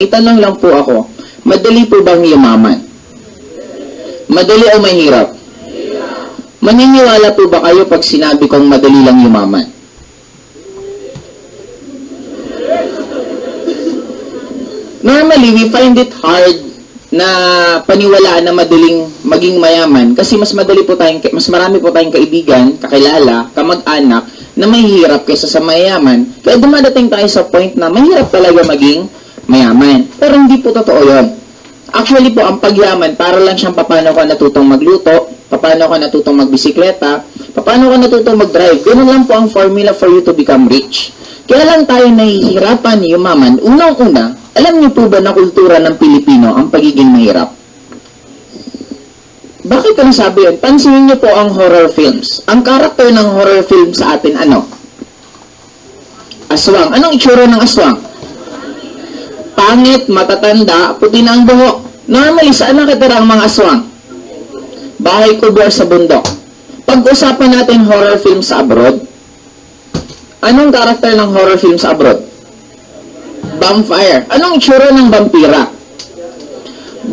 Itanong lang po ako, madali po bang yumaman? Madali o mahirap? Maniniwala po ba kayo pag sinabi kong madali lang yumaman? Normally, we find it hard na paniwalaan na madaling maging mayaman kasi mas marami po tayong kaibigan, kakilala, kamag-anak na mahihirap kaysa sa mayaman. Kaya dumadating tayo sa point na mahirap talaga maging mayaman. Pero hindi po totoo yun. Actually po, ang pagyaman, para lang siyang paano ka natutong magluto, paano ka natutong magbisikleta, paano ka natutong mag-drive. Ganun lang po ang formula for you to become rich. Kaya lang tayo nahihirapan yumaman. Unang-una, alam niyo po ba na kultura ng Pilipino ang pagiging mahirap? Bakit ko nasabi yun? Pansinin niyo po ang horror films. Ang karakter ng horror film sa atin, ano? Aswang. Anong itsura ng aswang? Pangit, matatanda, puti na ang buhok. Normally, saan nakatira ang mga aswang? Bahay kubo sa bundok. Pag-usapan natin horror film sa abroad, anong karakter ng horror film sa abroad? Vampire. Anong itsura ng vampira?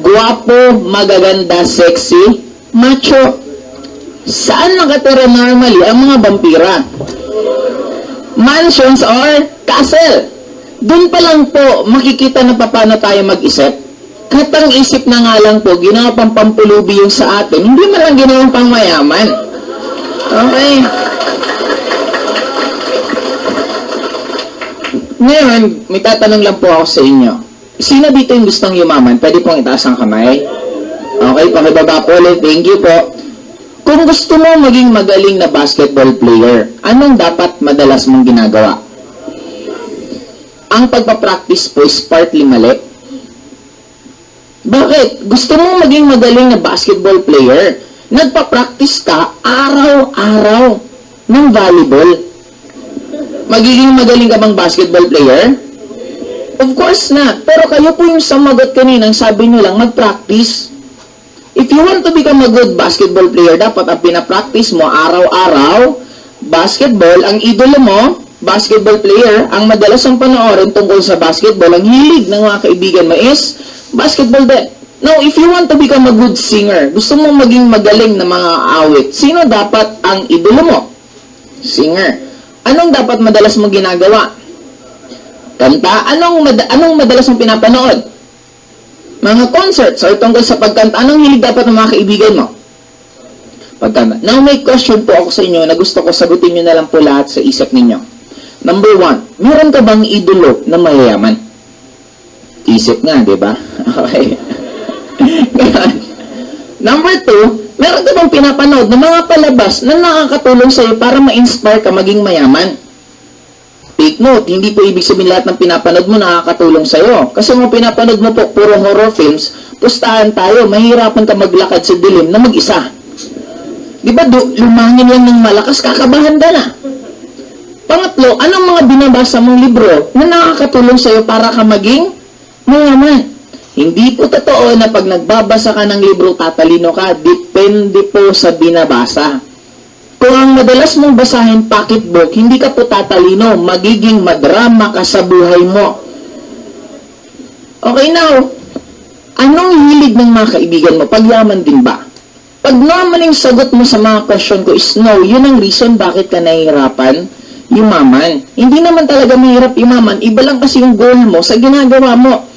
Guwapo, magaganda, sexy, macho. Saan nakatira normally ang mga vampira? Mansions or castle. Doon pa lang po makikita na paano tayo mag-isip. Katang isip na nga lang po, ginawa pang pampulubi yung sa atin, hindi man lang ginawang pang mayaman. Okay. Ngayon, may tatanong lang po ako sa inyo. Sino dito yung gustong yumaman? Pwede pong itaas ang kamay. Okay, pakibaba po ulit. Thank you po. Kung gusto mo maging magaling na basketball player, anong dapat madalas mong ginagawa? Ang pagpapractice po is partly mali. Bakit? Gusto mo maging magaling na basketball player, nagpa-practice ka araw-araw ng volleyball. Magiging magaling ka bang basketball player? Of course not. Pero kayo po yung samagot kanina, sabi nyo lang, mag-practice. If you want to become a good basketball player, dapat ang pinapractice mo araw-araw, basketball, ang idolo mo, basketball player, ang madalas ang panoorin tungkol sa basketball, ang hilig ng mga kaibigan mo is basketball din. Now, if you want to become a good singer, gusto mo maging magaling na mga awit, sino dapat ang idolo mo? Singer. Anong dapat madalas mo ginagawa? Kanta? Anong madalas mong pinapanood? Mga concerts or tungkol sa pagkanta. Anong hilig dapat ng mga kaibigan mo? Pagkanta. Now, may question po ako sa inyo na gusto ko sagutin nyo na lang po lahat sa isip ninyo. Number 1, meron ka bang idolo na mayayaman? Isip nga, di ba? Okay. Number 2, meron ka bang pinapanood ng mga palabas na nakakatulong sa'yo para ma-inspire ka maging mayaman? Take note, hindi po ibig sabihin lahat ng pinapanood mo nakakatulong sa'yo. Kasi kung pinapanood mo po puro horror films, pustahan tayo, mahirapan ka maglakad sa dilim na mag-isa. Di ba, lumangin lang ng malakas, kakabahan ka na. Pangatlo, anong mga binabasa mong libro na nakakatulong sa'yo para ka maging mayaman? Hindi po totoo na pag nagbabasa ka ng libro, tatalino ka. Depende po sa binabasa. Kung ang madalas mong basahin pocketbook, hindi ka po tatalino. Magiging madrama ka sa buhay mo. Okay, now, anong hilig ng mga kaibigan mo? Pagyaman din ba? Pag naman yung sagot mo sa mga question ko is no, yun ang reason bakit ka nahihirapan yumaman. Hindi naman talaga mahirap yumaman. Iba lang kasi yung goal mo sa ginagawa mo.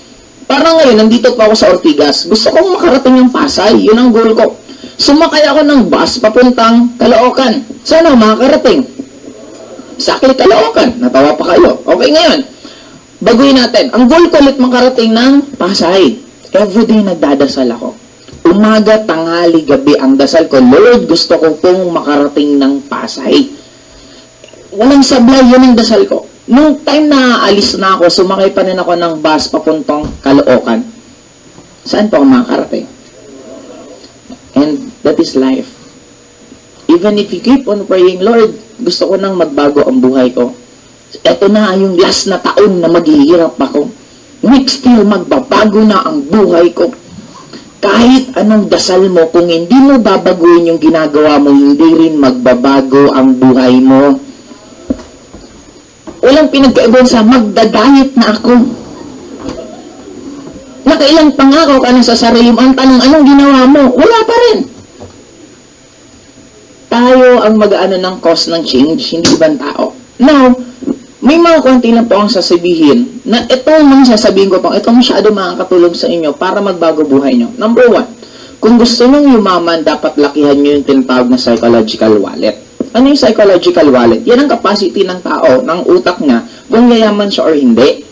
Parang ngayon, nandito pa ako sa Ortigas. Gusto kong makarating yung Pasay. Yun ang goal ko. Sumakay ako ng bus papuntang Caloocan. Sana makakarating? Sakli Caloocan. Natawa pa kayo. Okay, ngayon. Baguhin natin. Ang goal ko ulit makarating ng Pasay. Everyday nagdadasal ako. Umaga, tanghali, gabi ang dasal ko. Lord, gusto ko pong makarating ng Pasay. Walang sablay, yun ang dasal ko. Nung time na alis na ako, sumakay pa rin ako ng bus papuntang Caloocan. Saan po ako makakarating? And that is life. Even if you keep on praying, Lord, gusto ko nang magbago ang buhay ko. Ito na yung last na taon na maghihirap ako. Next year, magbabago na ang buhay ko. Kahit anong dasal mo, kung hindi mo babaguhin yung ginagawa mo, hindi rin magbabago ang buhay mo. Walang pinagkaiban sa magdadayet na ako. Nakailang pangako ka na sa sarili mo. Ang tanong, anong ginawa mo? Wala pa rin. Tayo ang mag-ano ng cause ng change, hindi ibang tao. Now, may mga konti lang po ang sasabihin na itong mga sasabihin ko pang ito masyado makakatulong sa inyo para magbago buhay nyo. Number 1, kung gusto nyo yumaman, dapat lakihan nyo yung tinatawag na psychological wallet. Ano yung psychological wallet? Yan ang capacity ng tao, ng utak niya, kung yayaman siya or hindi.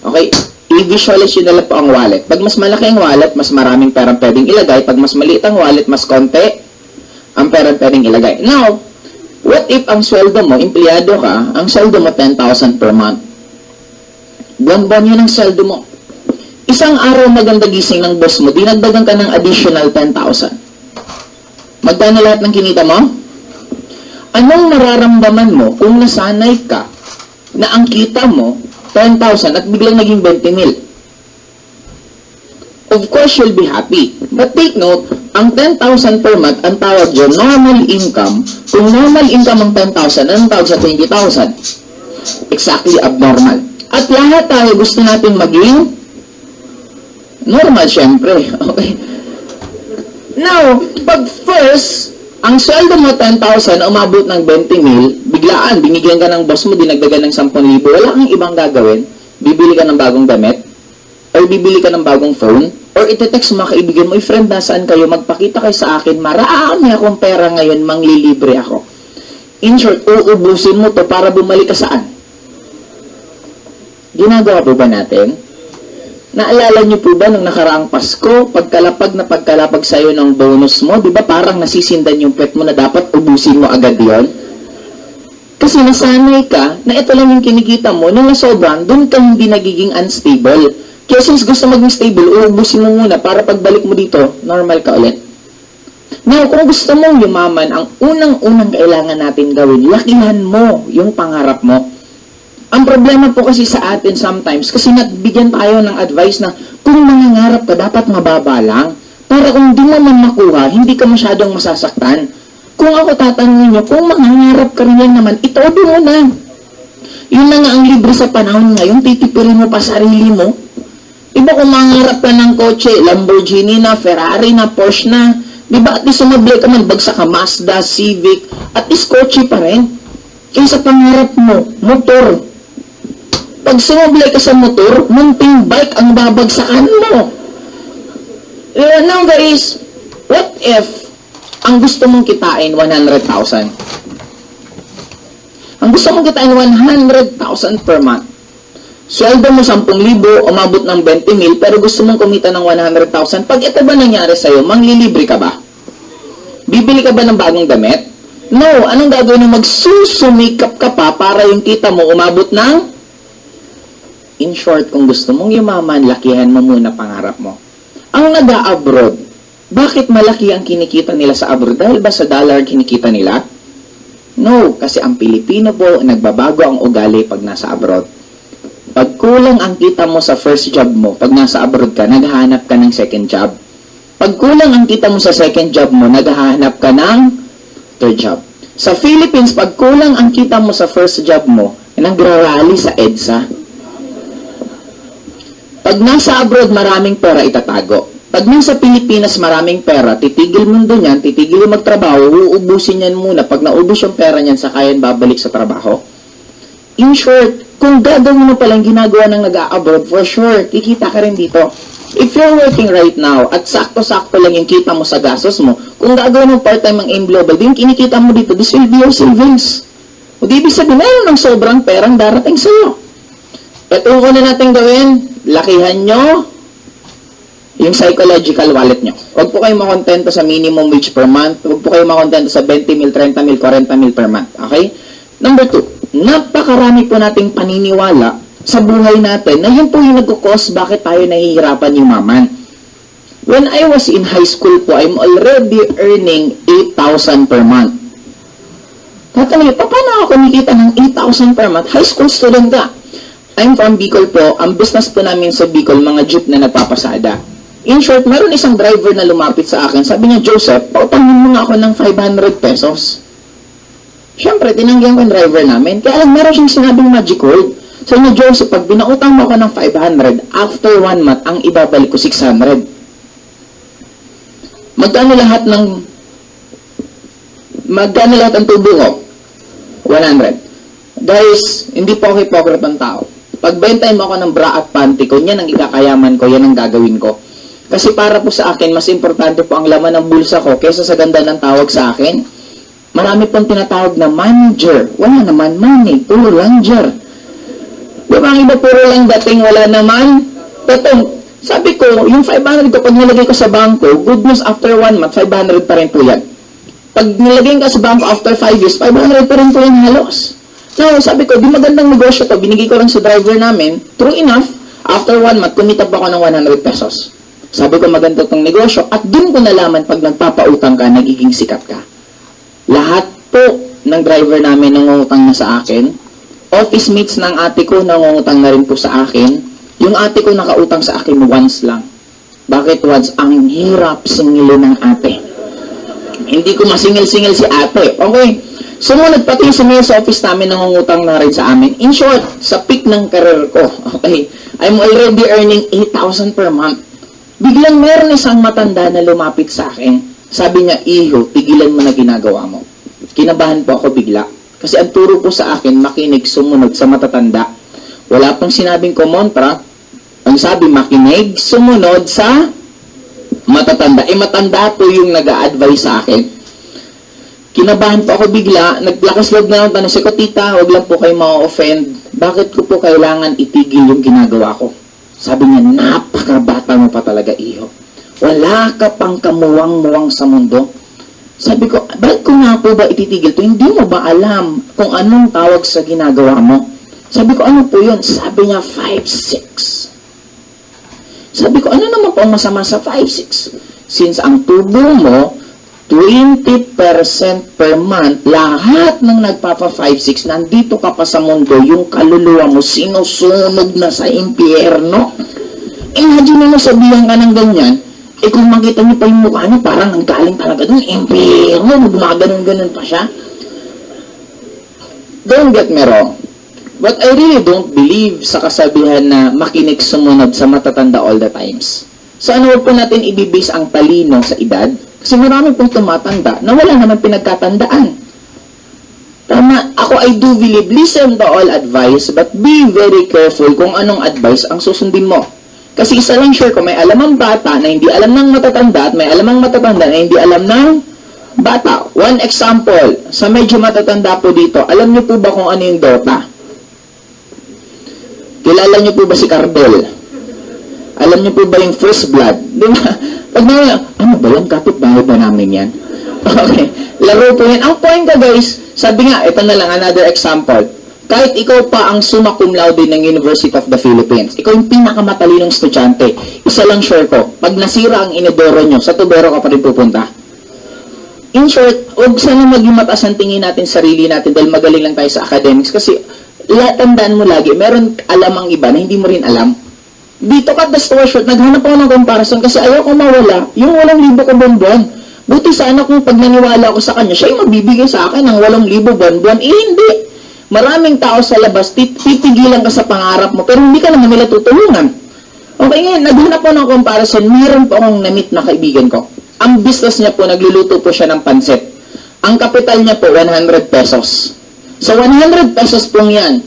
Okay? I-visualize yun nila po ang wallet. Pag mas malaki ang wallet, mas maraming perang pwedeng ilagay. Pag mas maliit ang wallet, mas konti ang perang pwedeng ilagay. Now, what if ang sweldo mo, empleyado ka, ang sweldo mo 10,000 per month? Buwan-buwan yun ang sweldo mo. Isang araw maganda gising ng boss mo, dinagdagan ka ng additional 10,000. Magkano lahat ng kinita mo? Anong mararamdaman mo kung nasanay ka na ang kita mo 10,000 at biglang naging 20,000? Of course, you'll be happy. But take note, ang 10,000 per month, ang tawag dyan, normal income. Kung normal income ang 10,000, anong tawag sa 20,000? Exactly abnormal. At lahat tayo gusto natin maging normal, syempre. Okay? Now, pag first, ang sweldo mo 10,000, umabot ng 20,000, biglaan, binigyan ka ng boss mo, dinagdagan ng 10,000, wala kang ibang gagawin, bibili ka ng bagong damit, or bibili ka ng bagong phone, or iti-text mo mga kaibigan mo, friend, nasaan kayo, magpakita kayo sa akin, marami akong pera ngayon, manglilibre ako. In short, uubusin mo to para bumalik ka saan? Ginagawa po ba natin? Naalala niyo po ba nung nakaraang Pasko, pagkalapag sa'yo ng bonus mo, di ba parang nasisindan yung pet mo na dapat ubusin mo agad yon? Kasi nasanay ka na ito lang yung kinikita mo, nung nasobrang, dun ka hindi nagiging unstable. Kaya since gusto maging stable, uubusin mo muna para pagbalik mo dito, normal ka ulit. Now, kung gusto mong yumaman, ang unang-unang kailangan natin gawin, lakihan mo yung pangarap mo. Ang problema po kasi sa atin sometimes, kasi nagbigyan tayo ng advice na kung mangangarap ka, dapat mababa lang. Para kung di mo man makuha, hindi ka masyadong masasaktan. Kung ako tatanungin nyo, kung mangangarap ka rin yan naman, itodo mo na. Yun na nga ang libre sa panahon ngayon, titipirin mo pa sarili mo. Iba kung mangarap ka ng kotse, Lamborghini na, Ferrari na, Porsche na, di ba at least sumablay ka man, bagsak ka, Mazda, Civic, at least kotse pa rin. Kaysa pangarap mo, motor. Pag sumablay ka sa motor, munting bike ang babagsakan mo. Now guys, what if ang gusto mong kitain 100,000? Ang gusto mong kitain 100,000 per month. Sweldo mo 10,000, umabot ng 20,000, pero gusto mong kumita ng 100,000. Pag ito ba nangyari sa'yo, manglilibre ka ba? Bibili ka ba ng bagong damit? No. Anong gagawin mo? Magsusumikap ka pa para yung kita mo umabot ng... In short, kung gusto mong yumaman, lakihan mo muna pangarap mo. Ang nag-a-abroad, bakit malaki ang kinikita nila sa abroad? Dahil ba sa dollar kinikita nila? No, kasi ang Pilipino po, nagbabago ang ugali pag nasa abroad. Pag kulang ang kita mo sa first job mo, pag nasa abroad ka, naghahanap ka ng second job. Pag kulang ang kita mo sa second job mo, naghahanap ka ng third job. Sa Philippines, pag kulang ang kita mo sa first job mo, nagrarally sa EDSA. Pag nasa abroad, maraming pera itatago. Pag nasa Pilipinas, maraming pera, titigil mundo niyan, titigil yung magtrabaho, uubusin yan muna. Pag naubos yung pera niyan, saka yan babalik sa trabaho. In short, kung gagawin mo palang ginagawa ng nag-a-abroad, for sure, kikita ka rin dito. If you're working right now, at sakto-sakto lang yung kita mo sa gastos mo, kung gagawin mo part-time ang AIM Global, yung kinikita mo dito, this will be your savings. Kung ibig sabihin, mayroon ng sobrang perang darating sa'yo. Ito yung una natin gawin, lakihan nyo yung psychological wallet nyo. Huwag po kayong makontento sa minimum wage per month, huwag po kayong makontento sa 20,000, 30,000, 40,000 per month. Okay? Number 2, napakarami po nating paniniwala sa buhay natin na yun po yung nag-cause bakit tayo nahihirapan yumaman. When I was in high school po, I'm already earning 8,000 per month. Tatanungin, paano ako kumikita ng 8,000 per month? High school student ka. I'm from Bicol po. Ang business po namin sa Bicol, mga jeep na nagpapasada. In short, meron isang driver na lumapit sa akin. Sabi niya, Joseph, pautangin mo nga ako ng 500 pesos. Siyempre, tinanggihan ko yung driver namin. Kaya meron siyang sinabing magic word. So, Joseph, pag binautang mo ako ng 500, after 1 month, ang ibabalik ko 600. Magkano lahat ang tubo ko? 100. Guys, hindi po ako hypocrite ng tao. Pagbentahin mo ako ng bra at panty ko, yan ang ikakayaman ko, yan ang gagawin ko. Kasi para po sa akin, mas importante po ang laman ng bulsa ko kaysa sa ganda ng tawag sa akin. Marami pong tinatawag na manager. Wala naman money, puro langer. Diba ang iba puro lang dating, wala naman tatong. Sabi ko, yung 500 ko, pag nilagay ko sa bangko, good news after 1 month, 500 pa rin po yan. Pag nilagay ka sa bangko after 5 years, 500 pa rin po yan halos. So, sabi ko, di magandang negosyo to, binigay ko lang sa driver namin. True enough, after 1 month, kumita pa ako ng 100 pesos. Sabi ko, maganda tong negosyo. At dun ko nalaman, pag nagpapautang ka, nagiging sikat ka. Lahat po ng driver namin nangungutang na sa akin. Office mates ng ate ko nangungutang na rin po sa akin. Yung ate ko nakautang sa akin once lang. Bakit once? Ang hirap singilin ng ate. Hindi ko masingil-singil si ate. Okay. Sumunod pati sa mga sa office namin nangungutang na rin sa amin. In short, sa peak ng career ko, okay, I'm already earning 8,000 per month. Biglang meron isang matanda na lumapit sa akin. Sabi niya, Iho, tigilan mo na ginagawa mo. Kinabahan po ako bigla. Kasi ang turo po sa akin, makinig, sumunod sa matatanda. Wala pang sinabing kumontra. Ang sabi, makinig, sumunod sa matatanda. Matanda po yung nag-a-advise sa akin. Kinabahan po ako bigla. Naglakas loob na lang tanong ko, tita, huwag lang po kayo ma-offend. Bakit ko po kailangan itigil yung ginagawa ko? Sabi niya, napakabata mo pa talaga, Iho. Wala ka pang kamuwang-muwang sa mundo. Sabi ko, bakit ko nga po ba ititigil to? Hindi mo ba alam kung anong tawag sa ginagawa mo? Sabi ko, ano po yun? Sabi niya, 5-6. Sabi ko, ano naman po ang masama sa 5-6? Since ang tubo mo, 20% per month, lahat ng nagpapa 5-6, nandito ka pa sa mundo, yung kaluluwa mo, sinusunog na sa impyerno. Imagine mo, sabihan ka ng ganyan, kung makita niyo pa yung mukha niya, parang nanggaling talaga dun, impyerno, gumaganon-ganon pa siya. Don't get me wrong, but I really don't believe sa kasabihan na makinig sumunod sa matatanda all the times. So ano po natin ibibase ang talino sa edad? Kasi marami pong tumatanda na wala naman pinagkatandaan. Tama, ako I do believe, listen to all advice, but be very careful kung anong advice ang susundin mo. Kasi isa lang sure ko, may alam ang bata na hindi alam ng matatanda at may alam ang matatanda na hindi alam ng bata. One example, sa medyo matatanda po dito, alam niyo po ba kung ano yung Dota? Kilala niyo po ba si Cardel? Alam niyo po ba yung First Blood? Diba? Pag na, ano ba yan? Kapit-bahay ba namin yan? Okay. Laro po yan. Ang point ko guys, sabi nga, ito na lang, another example. Kahit ikaw pa ang summa cum laude ng University of the Philippines, ikaw yung pinakamatalinong estudyante, isa lang sure ko, pag nasira ang inidoro nyo, sa tubero ka pa rin pupunta. In short, huwag sana maging mataas ang tingin natin sarili natin dahil magaling lang tayo sa academics kasi tandaan mo lagi, meron alam ang iba na hindi mo rin alam. Dito ka, the store short, naghanap ako ng comparison kasi ayaw ko mawala yung 8,000 ko buwan-buwan. Buti sana kung pag naniwala ako sa kanya, siya yung magbibigay sa akin ng 8,000 buwan-buwan. Hindi. Maraming tao sa labas, titigilan ka sa pangarap mo, pero hindi ka naman nila tutulungan. Okay, ngayon, naghanap ako ng comparison, meron po akong na-meet na kaibigan ko. Ang business niya po, nagluluto po siya ng pansit. Ang kapital niya po, 100 pesos. Sa 100 pesos pong yan,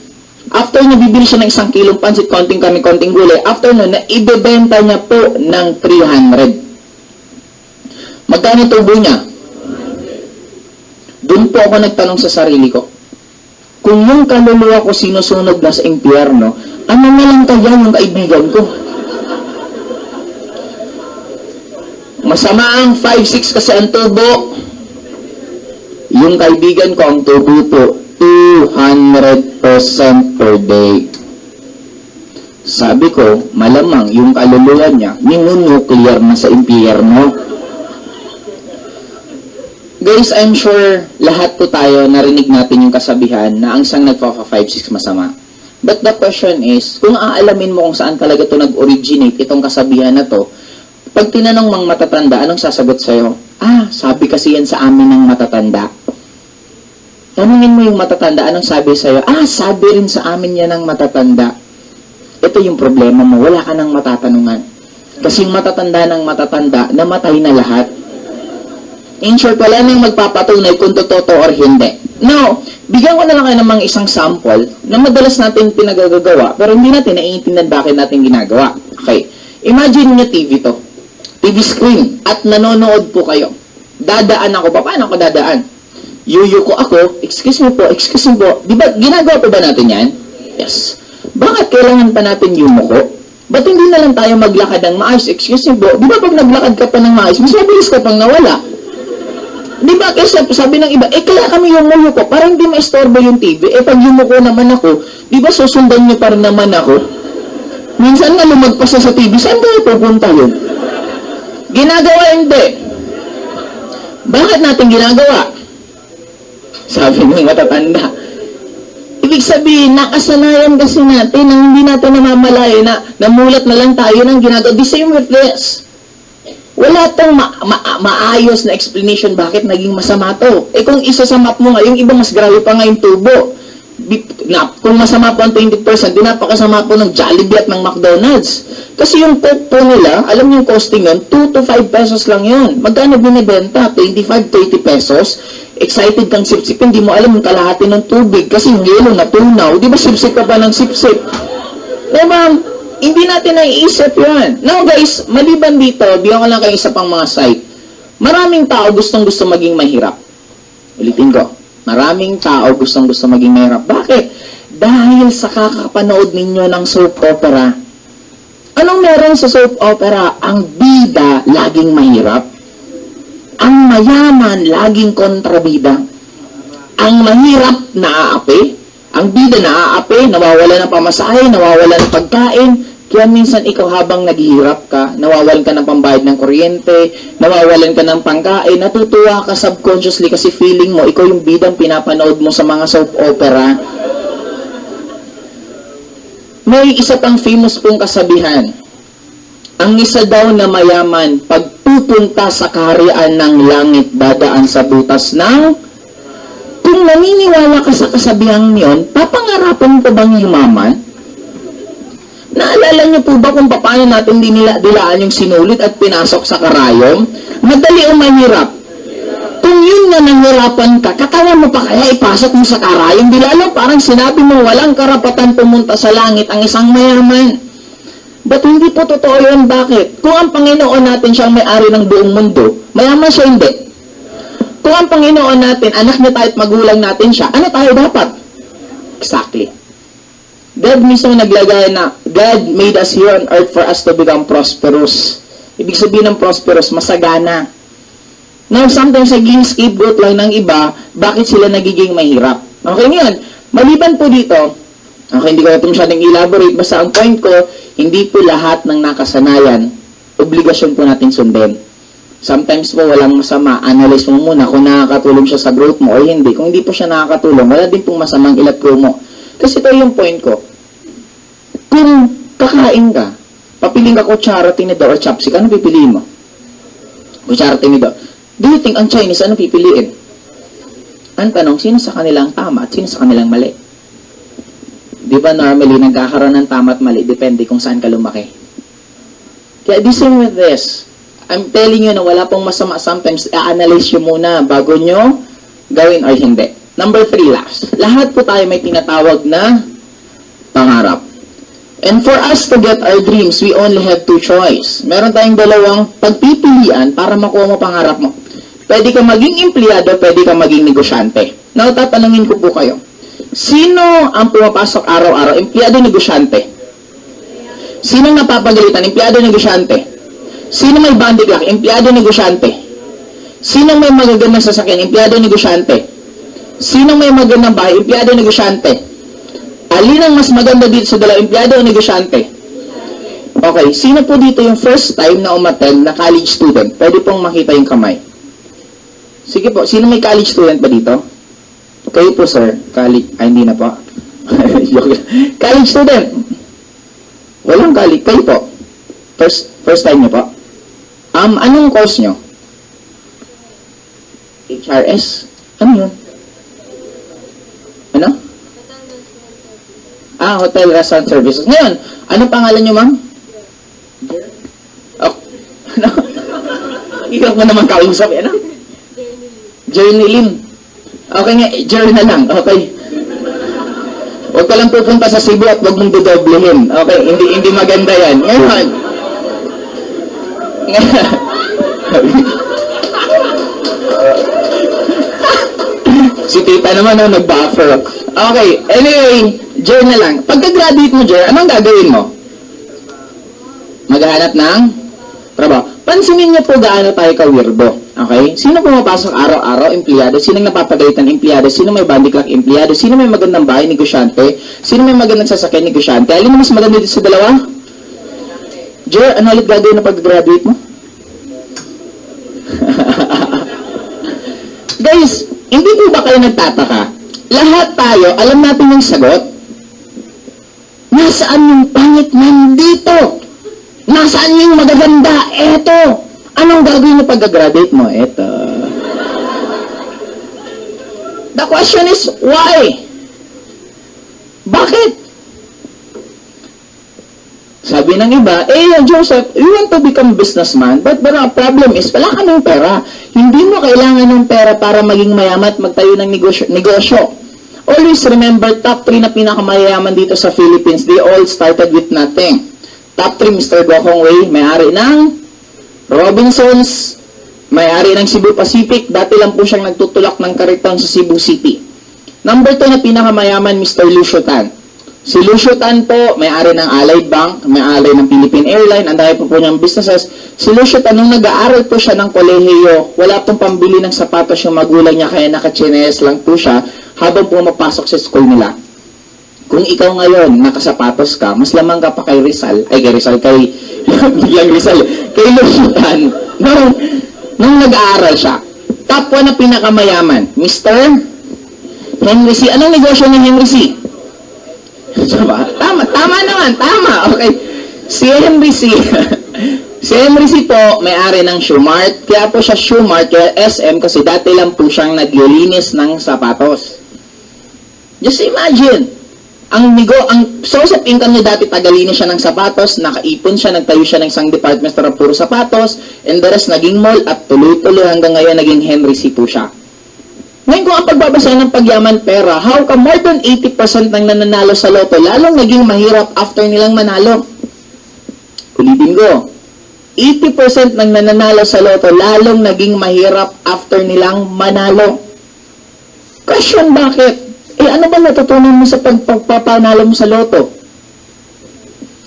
after na bibili siya ng 1 kilong pansit, konting kami, konting gulay, after nun, na ibebenta niya po ng 300. Magkano tubo niya? Doon po ako nagtanong sa sarili ko, kung yung kaluluwa ko sinusunog na sa impyerno, ano na lang kaya yung kaibigan ko? Masama ang 5-6 kasi ang tubo. Yung kaibigan ko, ang tubo po, 200% per day. Sabi ko, malamang yung kaluluwa niya, ninunuclear na sa impyerno. Guys, I'm sure lahat po tayo narinig natin yung kasabihan na ang isang nagpa-5-6 masama. But the question is, kung aalamin mo kung saan talaga ito nag-originate, itong kasabihan na to, pag tinanong mang matatanda, anong sasagot sa'yo? Ah, sabi kasi yan sa amin ng matatanda. Tanungin mo yung matatanda, anong sabi sa'yo? Sabi rin sa amin yan ng matatanda. Ito yung problema mo, wala ka nang matatanungan. Kasing matatanda ng matatanda, namatay na lahat. In short, wala nang magpapatunay kung totoo or hindi. Now, bigyan ko na lang kayo ng mga isang sample na madalas natin pinagagawa, pero hindi natin naiintindihan bakit natin ginagawa. Okay, imagine nyo TV to. TV screen, at nanonood po kayo. Dadaan ako pa. Paano ako dadaan? Yuyuko ako, excuse me po. Di ba, ginagawa po ba natin yan? Yes. Bakit kailangan pa natin yumuko? Ba't hindi na lang tayo maglakad ng maayos? Excuse me po. Di ba pag naglakad ka pa ng maayos, mas mabilis ka pang nawala? Di ba? Kasi sabi ng iba, kaya kami yumuko para hindi maistorbo yung TV. Pag yumuko naman ako, di ba susundan niyo pa rin naman ako? Minsan nga lumagpas sa TV, saan tayo pupunta yun? Ginagawa hindi. Bakit natin ginagawa? Sabi ng matatanda. Ibig sabihin, nakasanayan kasi natin nang hindi natin namamalaya na namulat na lang tayo ng ginagawa. The same with this. Wala tong maayos na explanation bakit naging masama to. Kung isa sa map mo nga, yung iba mas grabe pa nga yung tubo. Kung masama po ang 20%, di napakasama po ng Jollibee at ng McDonald's. Kasi yung Coke po nila, alam niyo yung costing yun, 2 to 5 pesos lang yun. Magkano binibenta? 25, 30 pesos. Excited kang sip-sip, hindi mo alam yung kalahati ng tubig kasi yung yelo natunaw. Di ba sip-sip ka pa ng sip-sip? Diba? Hindi natin naiisip yan. Now guys, maliban dito, bigyan ko lang kayo isa pang mga site. Maraming tao gustong-gusto maging mahirap. Ulitin ko. Maraming tao gustong-gusto maging mahirap. Bakit? Dahil sa kakapanood ninyo ng soap opera. Anong meron sa soap opera? Ang bida laging mahirap. Ang mayaman laging kontrabida. Ang mahirap naaapi. Ang bida naaapi, nawawala ng pamasahe, nawawala ng pagkain. Kaya minsan ikaw habang naghihirap ka, nawawalan ka ng pambayad ng kuryente, nawawalan ka ng pangkain, natutuwa ka subconsciously kasi feeling mo, ikaw yung bidang pinapanood mo sa mga soap opera. May isa pang famous pong kasabihan. Ang isa daw na mayaman, pagpupunta sa kaharian ng langit, dadaan sa butas ng... Kung naniniwala ka sa kasabihang niyon, papangarapan ko bang yumaman? Naalala niyo po ba kung paano natin dilaan yung sinulit at pinasok sa karayom? Madali o mahirap? Kung yun nga nahirapan ka, katawa mo pa kaya ipasok mo sa karayom? Di lalo parang sinabi mo walang karapatan pumunta sa langit ang isang mayaman. Ba't hindi po totoo yun? Bakit? Kung ang Panginoon natin siyang may-ari ng buong mundo, mayaman siya hindi. Kung ang Panginoon natin, anak niya tayo at magulang natin siya, ano tayo dapat? Exactly. God mismo naglagay na, God made us here on earth for us to become prosperous. Ibig sabihin ng prosperous, masagana. Now, sometimes naging scapegoat lang ng iba, bakit sila nagiging mahirap? Okay, ngayon, maliban po dito, okay, hindi ko ito masyadong elaborate, basta ang point ko, hindi po lahat ng nakasanayan, obligasyon po natin sundin. Sometimes po walang masama, analyze mo muna kung nakakatulong siya sa growth mo o hindi. Kung hindi po siya nakakatulong, wala din pong masamang ilat ko mo. Kasi ito yung point ko. Kung kakain ka, papiling ka kutsara, tinidor, or chopstick, ano pipiliin mo? Kutsara, tinidor. Do you think ang Chinese, ano pipiliin? Ang tanong, sino sa kanilang tama at sino sa kanilang mali? Di ba normally, nagkakaroon ng tama at mali, depende kung saan ka lumaki. Kaya the same with this. I'm telling you na wala pong masama. Sometimes, i-analyze nyo muna bago nyo gawin or hindi. Number 3, last. Lahat po tayo may tinatawag na pangarap. And for us to get our dreams, we only have 2 choice. Meron tayong dalawang pagpipilian para makuha mo pangarap mo. Pwede ka maging empleyado, pwede ka maging negosyante. Now, tatanungin ko po kayo. Sino ang pumapasok araw-araw? Empleyado, negosyante? Sino napapagalitan? Empleyado, negosyante? Sino may bandy clock? Empleyado, negosyante? Sino may magagandang sasakyan? Empleyado, negosyante? Sino may magandang bahay? Empleyado, negosyante? Alin ang mas maganda dito sa dalawa? Empleyado o negosyante? Okay, sino po dito yung first time na umattend na college student? Pwede pong makita yung kamay. Sige po, sino may college student pa dito? Kayo po, sir. College, hindi na po. College student. Walang college. Kayo po. First time niyo po. Anong course nyo? HRS? Ano yun? Hotel Restaurant Services. Ngayon, ano pangalan niyo, ma'am? Oh, ano? Ikaw mo naman kausap, ano? Journey Lim. Okay nga, Journey na lang. Okay. Huwag ka lang pupunta sa Cebu at huwag mong dodoblehin. Okay, hindi maganda yan. Ngayon. Si tita naman nag-buffer. Okay, anyway, Jer na lang. Pagka-graduate mo, Jer, anong gagawin mo? Maghahanap ng trabaho. Pansinin niyo po gaano tayo ka-weirdo. Okay? Sino pumapasok araw-araw? Empleyado. Sino napapagalitan? Empleyado. Sino may bandy clock? Empleyado. Sino may magandang bahay? Negosyante. Sino may magandang sasakyan? Negosyante. Alin mo mas maganda dito sa dalawa? Jer, ano ulit gagawin na pag-graduate mo? Guys, hindi po ba kayo nagtataka? Lahat tayo, alam natin yung sagot. Nasaan yung pangit nandito? Nasaan yung magaganda? Eto. Anong gagawin mo pag-graduate mo? Eto. The question is, why? Bakit? Sabi ng iba, Joseph, you want to become businessman, but the problem is, wala ka ng pera. Hindi mo kailangan ng pera para maging mayaman at magtayo ng negosyo. Always remember, top 3 na pinakamayaman dito sa Philippines, they all started with nothing. Top 3, Mr. Gokong Wei, may-ari ng Robinsons, may-ari ng Cebu Pacific, dati lang po siyang nagtutulak ng kariton sa Cebu City. Number 2 na pinakamayaman, Mr. Lucio Tan. Si Lucio Tan po, may-ari ng Allied Bank, may-ari ng Philippine Airlines, ang dami po niyang businesses. Si Lucio Tan, nung nag-aaral po siya ng kolehiyo, wala pong pambili ng sapatos yung magulang niya, kaya nakachinelas lang po siya habang pumapasok sa school nila. Kung ikaw ngayon, nakasapatos ka, mas lamang ka pa kay Rizal, kay Lucio Tan, nung nag-aaral siya. Top 1 na pinakamayaman, Mr. Henry C. Anong negosyo ni Henry C? Tama naman, tama. Okay. Si Henry C. Si Henry C po, may-ari ng Shoemart. Kaya po siya Shoemart, kaya SM, kasi dati lang po siyang naglilinis ng sapatos. Just imagine, ang source of income niya dati, tagalinis siya ng sapatos, nakaipon siya, nagtayo siya ng isang department store na puro sapatos, and the rest naging mall, at tuloy-tuloy hanggang ngayon naging Henry C po siya. Ngayon kung ang pagbabasa ng pagyaman pera, how come more than 80% ng nananalo sa loto, lalong naging mahirap after nilang manalo? Ulitin ko, 80% ng nananalo sa loto, lalong naging mahirap after nilang manalo. Question, bakit? Ano ba natutunan mo sa pagpapanalo mo sa loto?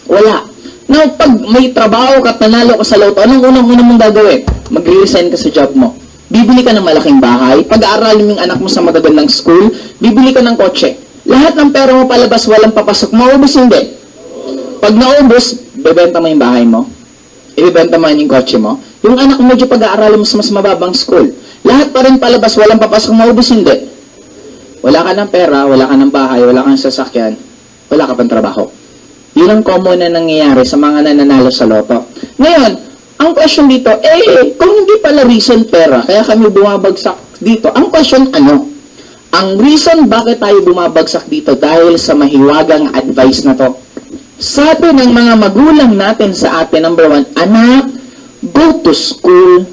Wala. Now, pag may trabaho ka at nanalo ka sa loto, anong unang-unang mong gagawin? Mag-resign ka sa job mo. Bibili ka ng malaking bahay, pag-aaralin mo yung anak mo sa magagandang school, bibili ka ng kotse. Lahat ng pera mo palabas, walang papasok, maubos hindi. Pag naubos, bebenta mo yung bahay mo, ibebenta mo yung kotse mo, yung anak mo medyo pag-aaralin mo sa mas mababang school. Lahat pa rin palabas, walang papasok, maubos hindi. Wala ka ng pera, wala ka ng bahay, wala ka ng sasakyan, wala ka pang trabaho. Yun ang common na nangyayari sa mga nananalo sa loto. Ngayon, ang question dito, kung hindi pala reason pera, kaya kami bumabagsak dito, ang question ano? Ang reason bakit tayo bumabagsak dito dahil sa mahiwagang advice na to. Sabi ng mga magulang natin sa atin, number 1, anak, go to school.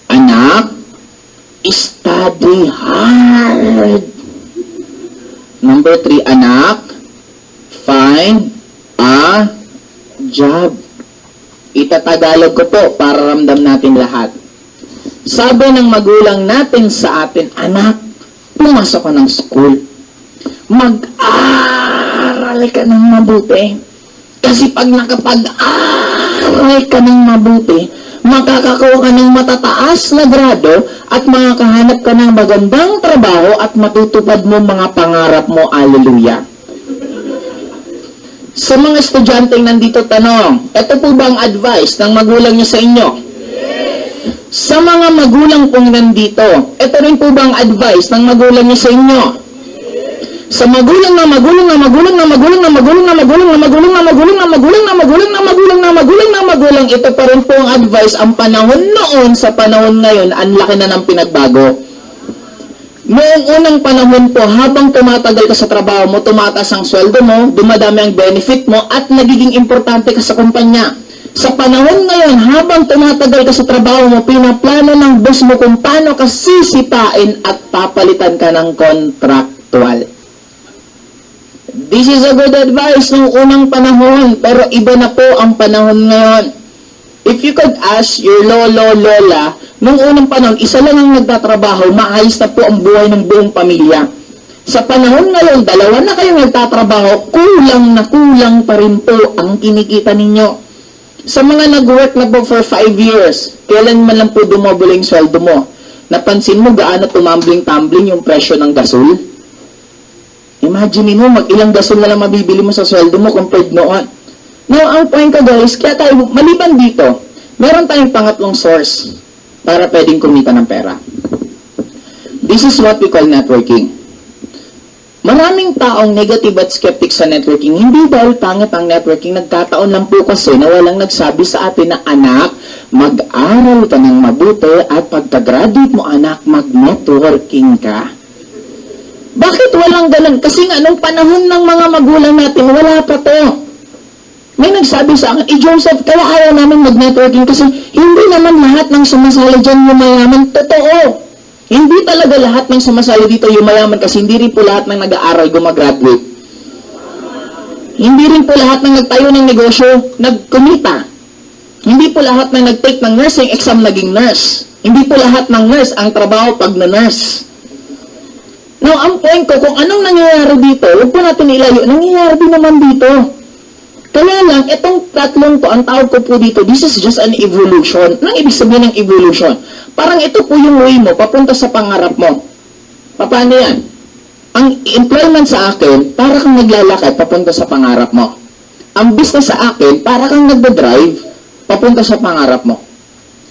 Anak, study hard. Number 3, anak, find a job. Itatagalog ko po para ramdam natin lahat. Sabi ng magulang natin sa atin, anak, pumasok ka ng school. Mag-aral ka ng mabuti. Kasi pag nakapag-aral ka ng mabuti, makakakuha ka ng matataas na grado at makakahanap ka ng magandang trabaho at matutupad mo mga pangarap mo. Hallelujah. Sa mga estudyanteng nandito, tanong, ito po ba ang advice ng magulang niyo sa inyo? Yes. Sa mga magulang pong nandito, ito rin po ba ang advice ng magulang niyo sa inyo? Yes. Sa magulang na magulang na magulang na magulang na magulang na magulang na magulang na magulang na magulang na magulang na magulang na magulang na magulang, ito pa rin po ang advice. Ang panahon noon sa panahon ngayon, ang laki na ng pinagbago. Noong unang panahon po, habang tumatagal ka sa trabaho mo, tumataas ang sweldo mo, dumadami ang benefit mo, at nagiging importante ka sa kumpanya. Sa panahon ngayon, habang tumatagal ka sa trabaho mo, pinaplano ng boss mo kung paano ka sisipain at papalitan ka ng contractual. This is a good advice noong unang panahon, pero iba na po ang panahon ngayon. If you could ask your lola, nung unang panahon, isa lang ang nagtatrabaho, maayos na po ang buhay ng buong pamilya. Sa panahon ngayon, dalawa na kayong nagtatrabaho, kulang pa rin po ang kinikita ninyo. Sa mga nag-work na po for 5 years, kailan man lang po dumobole yung sweldo mo? Napansin mo gaano tumambling-tumbling yung presyo ng gasol? Imagine mo, mag-ilang gasol na lang mabibili mo sa sweldo mo compared noon. Now, ang point ko guys, kaya tayo, maliban dito, meron tayong pangatlong source para pwedeng kumita ng pera. This is what we call networking. Maraming taong negative at skeptic sa networking. Hindi dahil pangit ang networking, nagkataon lang po kasi na walang nagsabi sa atin na anak, mag-aral ka ng mabuti at pagka-graduate mo anak, mag-networking ka. Bakit walang ganun? Kasi nga, nung panahon ng mga magulang natin, wala pa to. May nagsabi sa akin, Joseph, kaya ayaw namin mag-networking kasi hindi naman lahat ng sumasali dyan yumayaman. Totoo. Hindi talaga lahat ng sumasali dito yumayaman kasi hindi rin po lahat ng nag-aaral gumagraduate. Hindi rin po lahat ng nagtayo ng negosyo nagkumita. Hindi po lahat ng nag-take ng nursing exam naging nurse. Hindi po lahat ng nurse ang trabaho pag na-nurse. Now, ang point ko, kung anong nangyayari dito, huwag po natin ilayo, nangyayari din naman dito. Kaya lang, itong tatlong to, ang tawag ko po dito, this is just an evolution. Anong ibig sabihin ng evolution? Parang ito po yung way mo, papunta sa pangarap mo. Paano yan? Ang employment sa akin, para kang naglalakad, papunta sa pangarap mo. Ang business sa akin, para kang nagdadrive, papunta sa pangarap mo.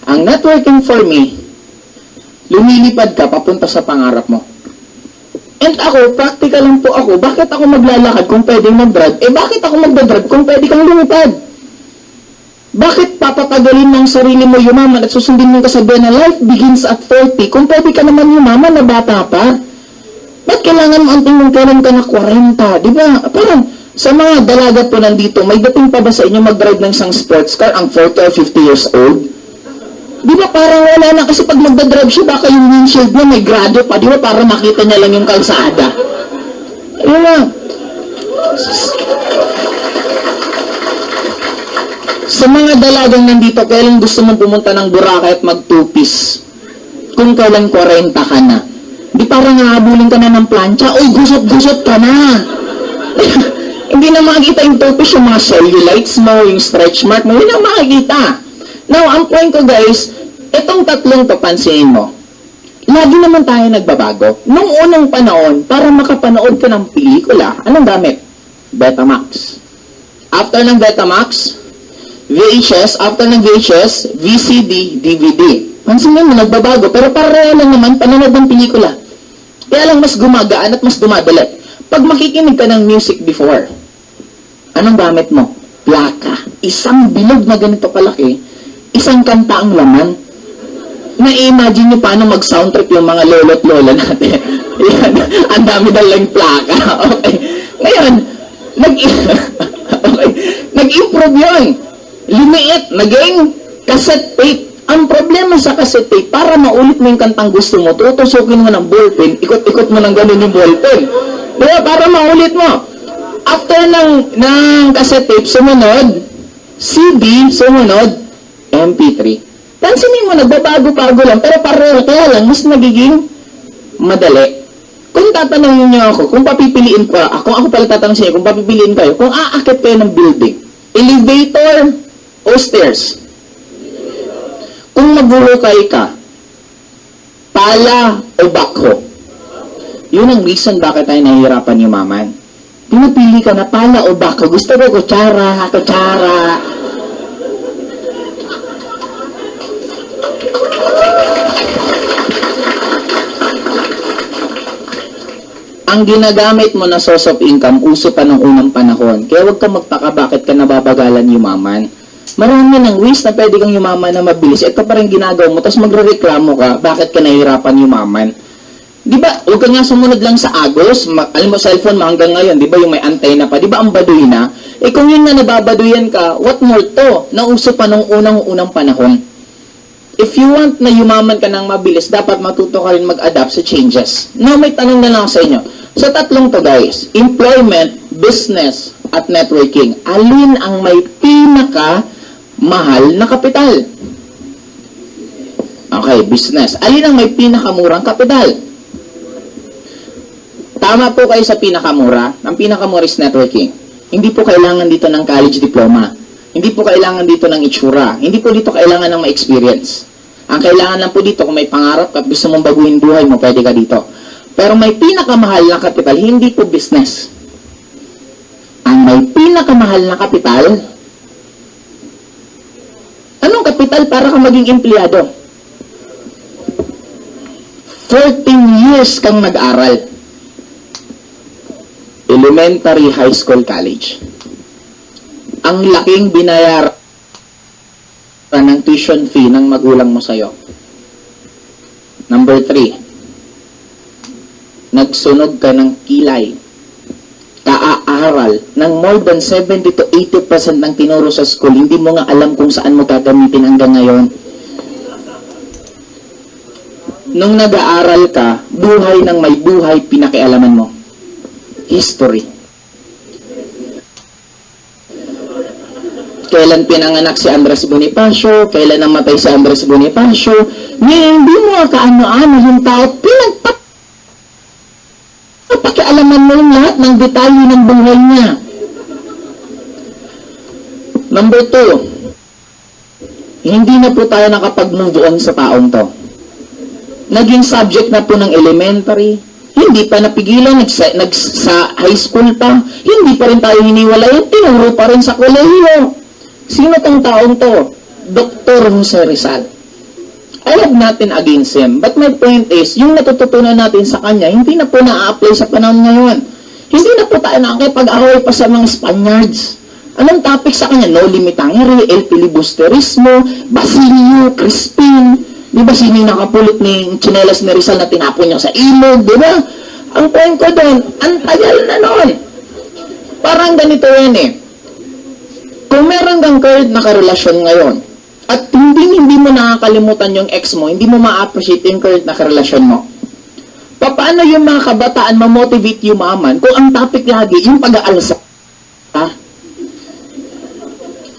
Ang networking for me, lumilipad ka, papunta sa pangarap mo. And ako, practical lang po ako. Bakit ako maglalakad kung pwedeng mag-drive? Bakit ako magdadrive kung pwede kang lumipad? Bakit papatagalin ng sarili mo yumaman at susundin mo kasabihan na life begins at 40 kung pwede ka naman yumaman na bata pa? Ba't kailangan mo anting mong kailan ka na 40? Diba? Parang sa mga dalaga po nandito, may dating pa ba sa inyo mag-drive ng isang sports car ang 40 or 50 years old? Di ba parang wala na kasi pag magdadrive siya, baka yung windshield niya may grado pa, di ba para makita niya lang yung kalsada. Ayun lang. Sa mga dalagang nandito, kailan gusto mong pumunta ng Boracay at mag-two-piece? Kung kailan 40 ka na. Di parang nahabulin ka na ng plancha, oy, gusot-gusot ka na. Hindi na makikita yung two-piece, yung mga cellulites mo, yung stretch mark mo, hindi na makikita. Now, ang point ko guys, itong tatlong to, pansinin mo, lagi naman tayo nagbabago. Nung unang panahon, para makapanood ka ng pelikula, anong gamit? Betamax. After ng Betamax, VHS, after ng VHS, VCD, DVD. Pansinin mo, nagbabago, pero pareho lang naman panonood ng pelikula. Kaya lang mas gumagaan at mas dumadali. Pag makikinig ka ng music before, anong gamit mo? Plaka. Isang bilog na ganito kalaki, isang kanta ang laman. Na-imagine nyo paano mag-soundtrack yung mga lolo't lola natin. Yan, ang dami dalang plaka. Okay. Ngayon, nag-improve yun. Lumiit, naging cassette tape. Ang problema sa cassette tape, para maulit mo yung kantang gusto mo, tutusukin mo ng ballpen, ikot-ikot mo ng ganun yung ballpen. Diba? Para maulit mo. After ng cassette tape, sumunod, CD, sumunod, MP3. Pansinin mo, nagbabago-bago lang, pero pareho, kaya lang, mas nagiging madali. Kung tatanungin niyo ako, kung papipiliin ko, ako pala tatanungin sa inyo, kung papipiliin kayo, kung aakit kayo ng building, elevator o stairs? Kung maghulukay ka, pala o backhoe? Yun ang reason bakit tayo nahihirapan yumaman. Pinapili ka na pala o backhoe. Gusto ko kutsara. Ang ginagamit mo na source of income, uso pa ng unang panahon. Kaya huwag ka magtaka bakit ka nababagalan yumaman. Marami ng ways na pwede kang yumaman na mabilis. Ito pa rin ginagawa mo, tapos magre-reklamo ka, bakit ka nahihirapan yumaman. Di ba, huwag ka nga sumunod lang sa Agos, alam mo, cellphone mo hanggang ngayon, di ba yung may antena pa, di ba ang baduy na? Eh kung yun na nababaduyan ka, what more to? Nauso pa nung unang-unang panahon. If you want na yumaman ka ng mabilis, dapat matuto ka rin mag-adapt sa changes. Now, may tanong na lang sa inyo. Sa tatlong to guys, employment, business, at networking, alin ang may pinaka-mahal na kapital? Okay, business. Alin ang may pinakamurang kapital? Tama po kayo sa pinakamura. Ang pinakamura is networking. Hindi po kailangan dito ng college diploma. Hindi po kailangan dito ng itsura. Hindi po dito kailangan ng ma-experience. Ang kailangan lang po dito, kung may pangarap at gusto mong baguhin buhay mo, pwede ka dito. Pero may pinakamahal na kapital, hindi po business. Ang may pinakamahal na kapital, anong kapital para ka maging empleyado? 14 years kang nag-aral. Elementary, high school, college. Ang laking binayaran ng tuition fee ng magulang mo sa'yo. Number 3, nagsunog ka ng kilay. Kaaaral ng more than 70 to 80% ng tinuro sa school, hindi mo nga alam kung saan mo gagamitin hanggang ngayon. Nung nag-aaral ka, buhay ng may buhay, pinakialaman mo. History. Kailan pinanganak si Andres Bonifacio, kailan namatay si Andres Bonifacio, hindi mo kaano-ano yung tao, pakialaman mo yung lahat ng detalye ng buhay niya. Number 2, hindi na po tayo nakapag-move on sa taong to. Naging subject na po ng elementary, hindi pa napigilan, sa high school pa, hindi pa rin tayo hiniwalayan, tinuro pa rin sa kolehiyo. Sino tong taong to? Dr. Jose Rizal. I have nothing against him, but my point is, yung natututunan natin sa kanya, hindi na po na-apply sa panahon ngayon. Hindi na po tayo nakakipag-away pa sa mga Spaniards. Anong topic sa kanya? No limitangere, el filibusterismo, Basilio, Crispin. Di ba sino yung nakapulot ni tsinelas ni Rizal na tinapon niya sa ilog? Di ba? Ang point ko doon, ang tagal na noon. Parang ganito yan eh. Kung meron kang current na karelasyon ngayon, at hindi mo nakakalimutan yung ex mo, hindi mo ma-appreciate yung current na karelasyon mo, paano yung mga kabataan ma-motivate yumaman kung ang topic lagi yung pag-aalsa?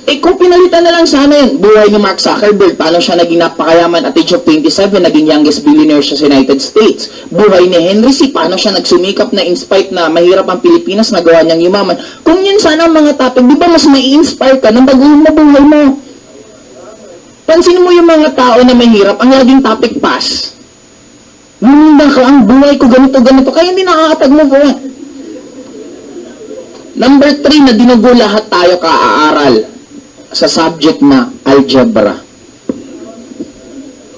Eh kung pinalitan na lang sana yun, buhay ni Mark Zuckerberg, paano siya naging napakayaman at age of 27, naging youngest billionaire siya sa United States. Buhay ni Henry C., paano siya nagsumikap na in spite na mahirap ang Pilipinas, nagawa niyang yumaman. Kung yun sana ang mga topic, di ba mas mai-inspire ka nang baguhin mo buhay mo? Pansin mo yung mga tao na mahirap, ang laging topic pass. Nunda ka, ang buhay ko ganito, kaya hindi nakakapag-move on. Number 3, na dinugo lahat tayo kaaaral sa subject na algebra.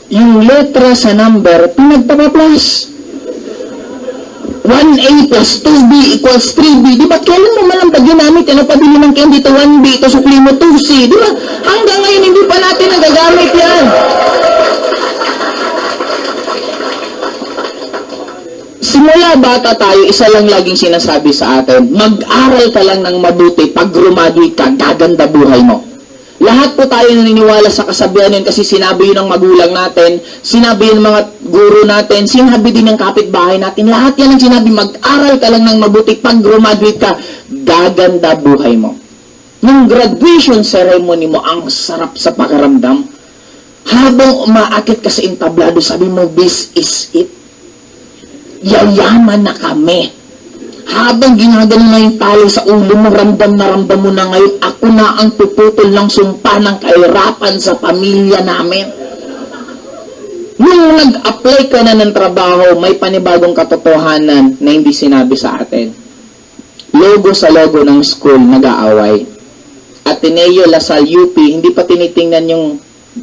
Yung letra sa number, pinagpapa-plus. 1a plus 2b equals 3b. Di ba kailan mo malang pag ginamit, ano pabili ng candy to 1b, ito sukli mo 2c. Di ba? Hanggang ngayon, hindi pa natin nagagamit yan. Simula bata tayo, isa lang laging sinasabi sa atin, mag-aral ka lang ng mabuti, pag graduate ka, gaganda buhay mo. Lahat po tayo naniniwala sa kasabihan yun kasi sinabi yun ng magulang natin, sinabi yun ng mga guro natin, sinabi din ng kapitbahay natin, lahat yan ang sinabi, mag-aral ka lang ng mabuti, pag graduate ka, gaganda buhay mo. Nung graduation ceremony mo, ang sarap sa pakaramdam. Habang umaakit ka sa entablado, sabi mo, this is it. Yayaman na kami. Habang ginagano na yung tali sa ulo mo, ramdam mo na ngayon, ako na ang puputol ng sumpa ng kahirapan sa pamilya namin. Nung nag-apply ka na ng trabaho, may panibagong katotohanan na hindi sinabi sa atin. Logo sa logo ng school, nag-aaway. Ateneo, Lasal, UP, hindi pa tinitingnan yung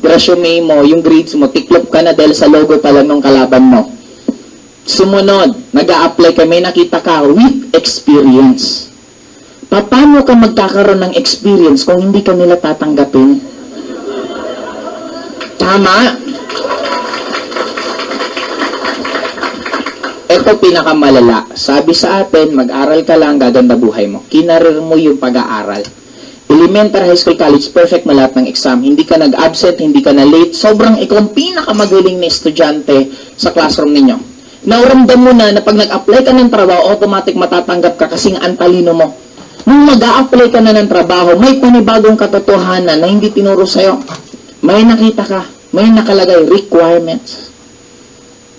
resume mo, yung grades mo, tiklop ka na dahil sa logo pa lang ng kalaban mo. Sumunod, nag-a-apply ka, may nakita ka with experience. Paano ka magkakaroon ng experience kung hindi ka nila tatanggapin? Tama? Ito pinakamalala. Sabi sa atin, mag-aral ka lang, gaganda buhay mo. Kinarir mo yung pag-aaral. Elementary, high school, college, perfect mo lahat ng exam. Hindi ka nag-absent, hindi ka na late. Sobrang ikaw ang pinakamagaling na estudyante sa classroom ninyo. Nauramdam mo na pag nag-apply ka ng trabaho, automatic matatanggap ka kasi ang talino mo. Nung mag-a-apply ka na ng trabaho, may panibagong katotohanan na hindi tinuro sa'yo. May nakita ka, may nakalagay requirements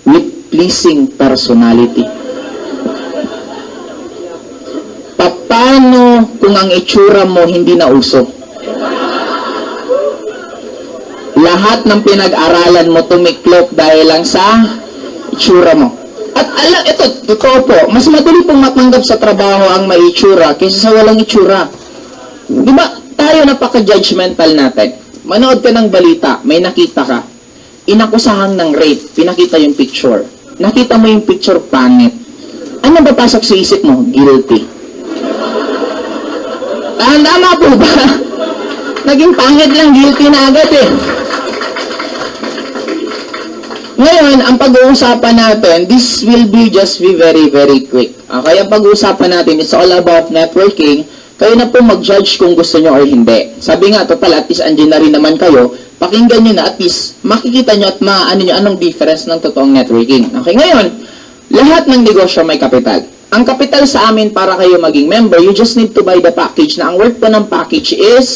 with pleasing personality. Paano kung ang itsura mo hindi na uso? Lahat ng pinag-aralan mo tumiklop dahil lang sa itsura mo. At alam, ito, totoo po, mas madali pong matanggap sa trabaho ang may itsura kaysa sa walang itsura. Di ba, tayo napaka-judgmental natin. Manood ka ng balita, may nakita ka. Inakusahan ng rape, pinakita yung picture. Nakita mo yung picture, pangit. Ano ba pasok sa isip mo? Guilty. Tama po ba? Naging pangit lang, guilty na agad eh. Ngayon, ang pag-uusapan natin, this will be just be very, very quick. Okay, ang pag-uusapan natin, it's all about networking. Kayo na po mag-judge kung gusto nyo or hindi. Sabi nga, total, at least andyan na rin naman kayo. Pakinggan nyo na, at least makikita nyo at maano nyo anong difference ng totoong networking. Okay, ngayon, lahat ng negosyo may kapital. Ang kapital sa amin para kayo maging member, you just need to buy the package na ang worth po ng package is